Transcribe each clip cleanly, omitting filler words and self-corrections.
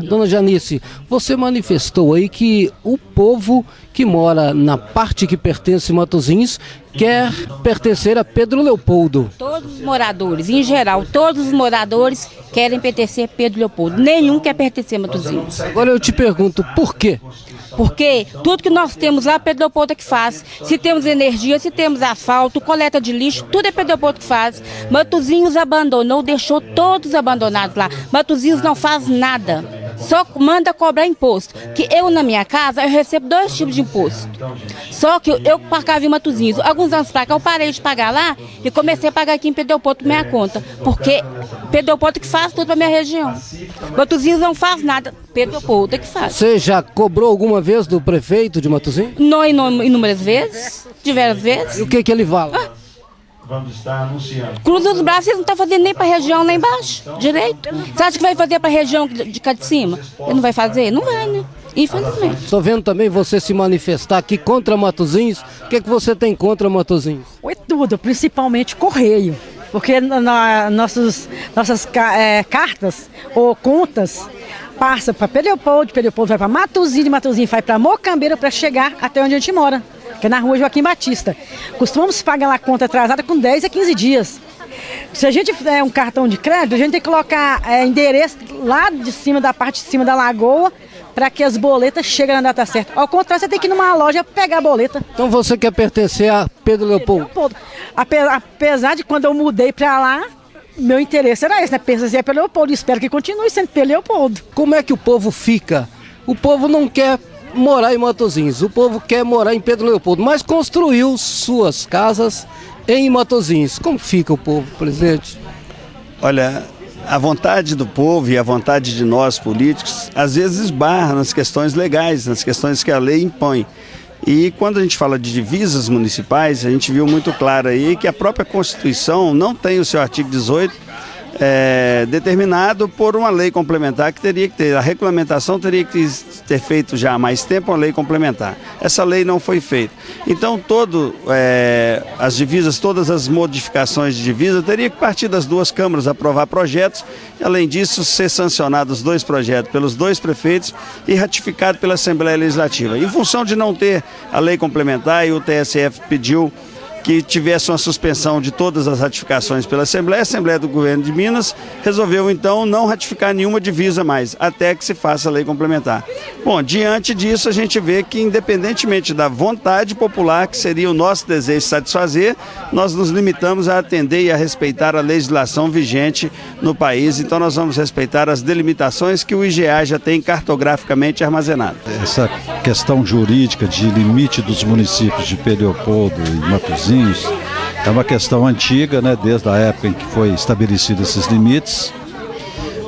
Dona Janice, você manifestou aí que o povo que mora na parte que pertence a Matozinhos quer pertencer a Pedro Leopoldo. Todos os moradores, em geral, todos os moradores querem pertencer a Pedro Leopoldo. Nenhum quer pertencer a Matozinhos. Agora eu te pergunto, por quê? Porque tudo que nós temos lá, Pedro Leopoldo é que faz. Se temos energia, se temos asfalto, coleta de lixo, tudo é Pedro Leopoldo que faz. Matozinhos abandonou, deixou todos abandonados lá. Matozinhos não faz nada. Só manda cobrar imposto. Que eu, na minha casa, eu recebo 2 tipos de imposto. Só que eu pagava em Matozinhos. Alguns anos pra cá eu parei de pagar lá e comecei a pagar aqui em Pedro Leopoldo por minha conta. Porque Pedro Leopoldo que faz tudo pra minha região. Matozinhos não faz nada, Pedro Leopoldo é que faz. Você já cobrou alguma vez do prefeito de Matozinhos? Não, inúmeras vezes, diversas vezes. E o que ele fala? Vamos estar anunciando. Cruza os braços, eles não estão fazendo nem para a região lá embaixo, direito. Você acha que vai fazer para a região de cá de cima? Ele não vai fazer? Não vai, né? Infelizmente. Estou vendo também você se manifestar aqui contra Matozinhos. O que você tem contra Matozinhos? Oi, tudo, principalmente correio. Porque nossas cartas ou contas passam para Pedro Leopoldo vai para Matozinhos, Matozinhos vai para Mocambeira para chegar até onde a gente mora, que é na rua Joaquim Batista. Costumamos pagar lá a conta atrasada com 10 a 15 dias. Se a gente fizer um cartão de crédito, a gente tem que colocar endereço lá de cima, da parte de cima da lagoa, para que as boletas cheguem na data certa. Ao contrário, você tem que ir numa loja pegar a boleta. Então você quer pertencer a Pedro Leopoldo? Apesar de quando eu mudei para lá, meu interesse era esse, né? Pertencer a Pedro Leopoldo. Espero que continue sendo Pedro Leopoldo. Como é que o povo fica? O povo não quer morar em Matozinhos, o povo quer morar em Pedro Leopoldo, mas construiu suas casas em Matozinhos. Como fica o povo, presidente? Olha, a vontade do povo e a vontade de nós políticos às vezes esbarra nas questões legais, nas questões que a lei impõe. E quando a gente fala de divisas municipais, a gente viu muito claro aí que a própria Constituição não tem o seu artigo 18 determinado por uma lei complementar que teria que ter. A regulamentação teria que ter feito já há mais tempo uma lei complementar. Essa lei não foi feita. Então as divisas, todas as modificações de divisa teria que partir das 2 câmaras, aprovar projetos, e além disso ser sancionados 2 projetos pelos 2 prefeitos e ratificado pela Assembleia Legislativa. Em função de não ter a lei complementar, e o TSF pediu que tivesse uma suspensão de todas as ratificações pela Assembleia, a Assembleia do Governo de Minas resolveu então não ratificar nenhuma divisa mais, até que se faça a lei complementar. Bom, diante disso a gente vê que independentemente da vontade popular, que seria o nosso desejo satisfazer, nós nos limitamos a atender e a respeitar a legislação vigente no país, então nós vamos respeitar as delimitações que o IGA já tem cartograficamente armazenado. Essa questão jurídica de limite dos municípios de Pedro Leopoldo e Matozinhos é uma questão antiga, né, desde a época em que foi estabelecidos esses limites.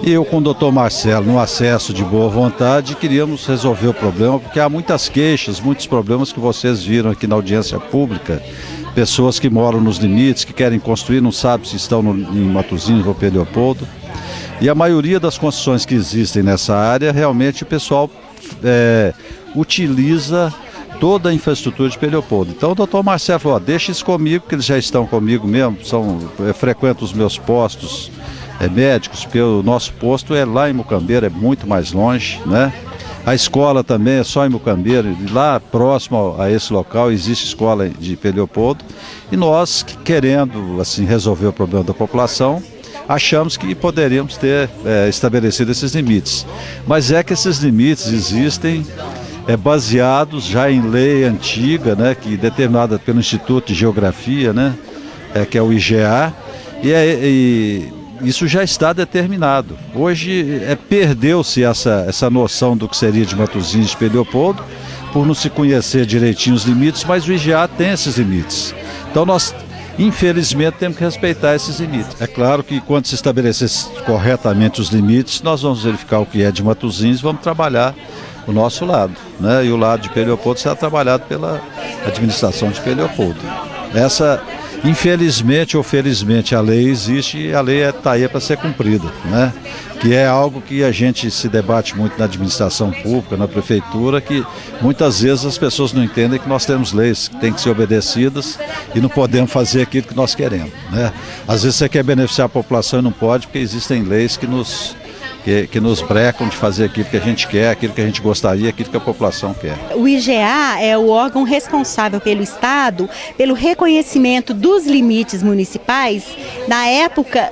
E eu com o doutor Marcelo, no acesso de boa vontade, queríamos resolver o problema, porque há muitas queixas, muitos problemas que vocês viram aqui na audiência pública. Pessoas que moram nos limites, que querem construir, não sabem se estão em Matozinhos ou Pedro Leopoldo. E a maioria das construções que existem nessa área, realmente o pessoal utiliza toda a infraestrutura de Pedro Leopoldo. Então o doutor Marcelo falou, deixa isso comigo, que eles já estão comigo mesmo, frequentam os meus postos médicos, porque o nosso posto é lá em Mocambeira, é muito mais longe, né? A escola também é só em Mocambeira, lá próximo a esse local existe escola de Pedro Leopoldo, e nós, querendo assim resolver o problema da população, achamos que poderíamos ter estabelecido esses limites. Mas é que esses limites existem baseados já em lei antiga, né, que determinada pelo Instituto de Geografia, né, que é o IGA, e isso já está determinado. Hoje perdeu-se essa noção do que seria de Matozinhos e de Pedro Leopoldo, por não se conhecer direitinho os limites, mas o IGA tem esses limites. Então nós, infelizmente, temos que respeitar esses limites. É claro que quando se estabelecer corretamente os limites, nós vamos verificar o que é de Matozinhos e vamos trabalhar o nosso lado, né? E o lado de Pedro Leopoldo será trabalhado pela administração de Pedro Leopoldo. Infelizmente ou felizmente, a lei existe e a lei está aí para ser cumprida, né? Que é algo que a gente se debate muito na administração pública, na prefeitura, que muitas vezes as pessoas não entendem que nós temos leis que têm que ser obedecidas e não podemos fazer aquilo que nós queremos, né? Às vezes você quer beneficiar a população e não pode, porque existem leis que nos que nos brecam de fazer aquilo que a gente quer, aquilo que a gente gostaria, aquilo que a população quer. O IGA é o órgão responsável pelo Estado, pelo reconhecimento dos limites municipais na época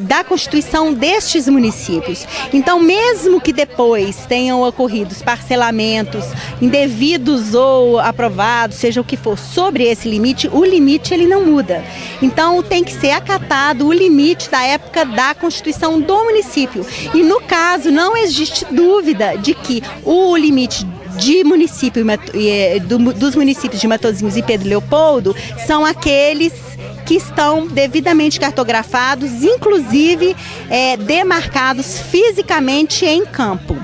da constituição destes municípios. Então, mesmo que depois tenham ocorrido parcelamentos indevidos ou aprovados, seja o que for, sobre esse limite, o limite ele não muda. Então, tem que ser acatado o limite da época da constituição do município. E no caso, não existe dúvida de que o limite de município, dos municípios de Matozinhos e Pedro Leopoldo são aqueles que estão devidamente cartografados, inclusive demarcados fisicamente em campo.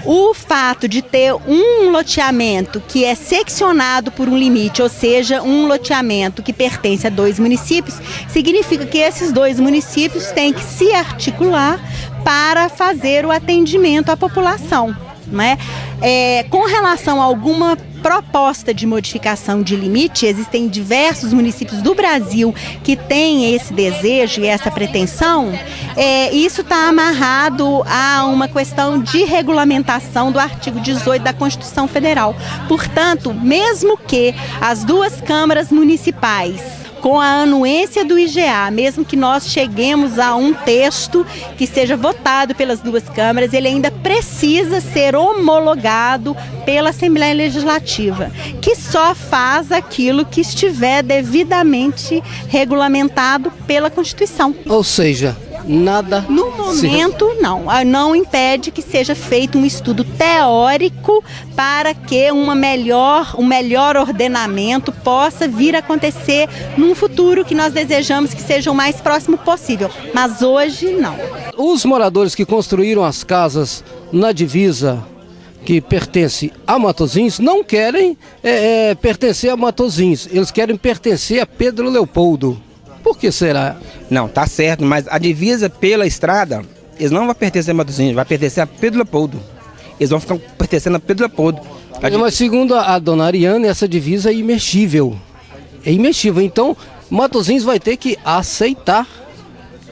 O fato de ter um loteamento que é seccionado por um limite, ou seja, um loteamento que pertence a 2 municípios, significa que esses 2 municípios têm que se articular para fazer o atendimento à população. Né? Com relação a alguma proposta de modificação de limite, existem diversos municípios do Brasil que têm esse desejo e essa pretensão. Isso está amarrado a uma questão de regulamentação do artigo 18 da Constituição Federal. Portanto, mesmo que as 2 câmaras municipais, com a anuência do IGA, mesmo que nós cheguemos a um texto que seja votado pelas 2 câmaras, ele ainda precisa ser homologado pela Assembleia Legislativa, que só faz aquilo que estiver devidamente regulamentado pela Constituição. Ou seja, nada... No momento, não impede que seja feito um estudo teórico para que um melhor ordenamento possa vir a acontecer num futuro que nós desejamos que seja o mais próximo possível, mas hoje não. Os moradores que construíram as casas na divisa que pertence a Matozinhos não querem pertencer a Matozinhos, eles querem pertencer a Pedro Leopoldo. Por que será? Não, tá certo, mas a divisa pela estrada, eles não vão pertencer a Matozinhos, vai pertencer a Pedro Leopoldo. Eles vão ficar pertencendo a Pedro Leopoldo. Mas segundo a dona Ariane, essa divisa é imexível. É imexível, então Matozinhos vai ter que aceitar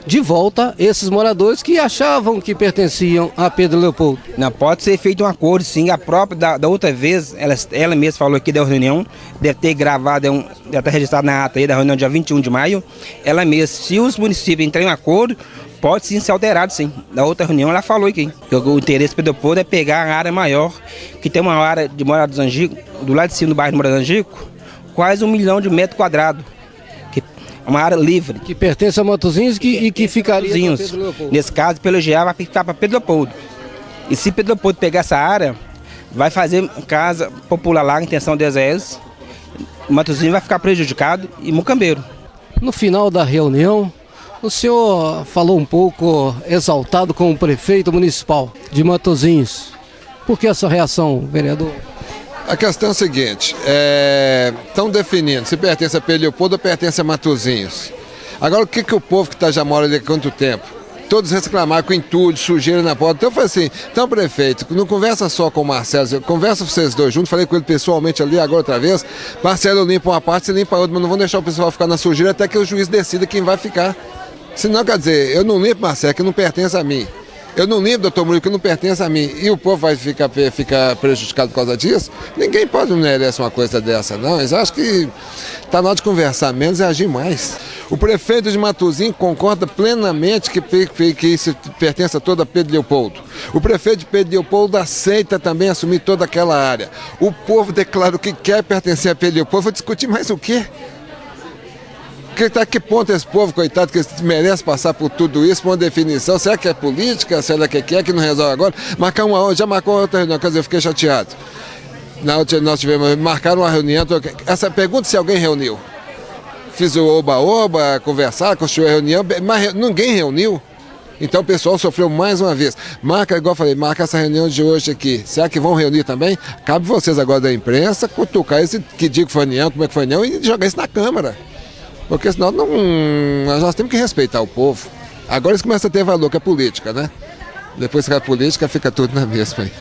de volta esses moradores que achavam que pertenciam a Pedro Leopoldo. Não, pode ser feito um acordo, sim. A própria da outra vez, ela mesma falou aqui da reunião, deve ter gravado, deve estar registrado na ata aí da reunião dia 21 de maio. Ela mesma, se os municípios entrarem em acordo, pode sim ser alterado, sim. Da outra reunião ela falou aqui. O interesse do Pedro Leopoldo é pegar a área maior, que tem uma área de Morados Angico, do lado de cima do bairro de Morados Angico, quase 1 milhão de metros quadrados. Uma área livre. Que pertence a Matozinhos e que ficaria para Pedro Leopoldo. Nesse caso, pelo GA, vai ficar para Pedro Leopoldo. E se Pedro Leopoldo pegar essa área, vai fazer casa popular lá, a intenção deles é essa. O Matozinhos vai ficar prejudicado e Mucambeiro. No final da reunião, o senhor falou um pouco exaltado com o prefeito municipal de Matozinhos. Por que essa reação, vereador? A questão é a seguinte, estão definindo se pertence a Pedro Leopoldo ou pertence a Matozinhos. Agora, o que o povo que já mora ali há quanto tempo? Todos reclamaram com entulho, sujeira na porta. Então eu falei assim, então prefeito, não conversa só com o Marcelo, conversa vocês 2 juntos, falei com ele pessoalmente ali agora outra vez, Marcelo limpa uma parte, você limpa a outra, mas não vão deixar o pessoal ficar na sujeira até que o juiz decida quem vai ficar. Senão, quer dizer, eu não limpo, Marcelo, que não pertence a mim. Eu não limpo, doutor Murilo, que não pertence a mim. E o povo vai ficar prejudicado por causa disso? Ninguém pode merecer uma coisa dessa, não. Eles acham que está na hora de conversar menos e agir mais. O prefeito de Matozinhos concorda plenamente que isso pertence a toda Pedro Leopoldo. O prefeito de Pedro Leopoldo aceita também assumir toda aquela área. O povo declara que quer pertencer a Pedro Leopoldo. Vou discutir mais o quê? Até que ponto esse povo, coitado, que merece passar por tudo isso, por uma definição? Será que é política? Será que é que não resolve agora? Já marcou outra reunião, quer dizer, eu fiquei chateado. Nós marcaram uma reunião, essa pergunta se alguém reuniu. Fiz o oba-oba, conversar, construiu a reunião, mas ninguém reuniu. Então o pessoal sofreu mais uma vez. Marca, igual eu falei, marca essa reunião de hoje aqui. Será que vão reunir também? Cabe vocês agora da imprensa, cutucar esse que dia que foi a reunião, como é que foi a reunião e jogar isso na Câmara. Porque senão nós temos que respeitar o povo. Agora eles começam a ter valor, que é política, né? Depois que é política, fica tudo na mesma aí.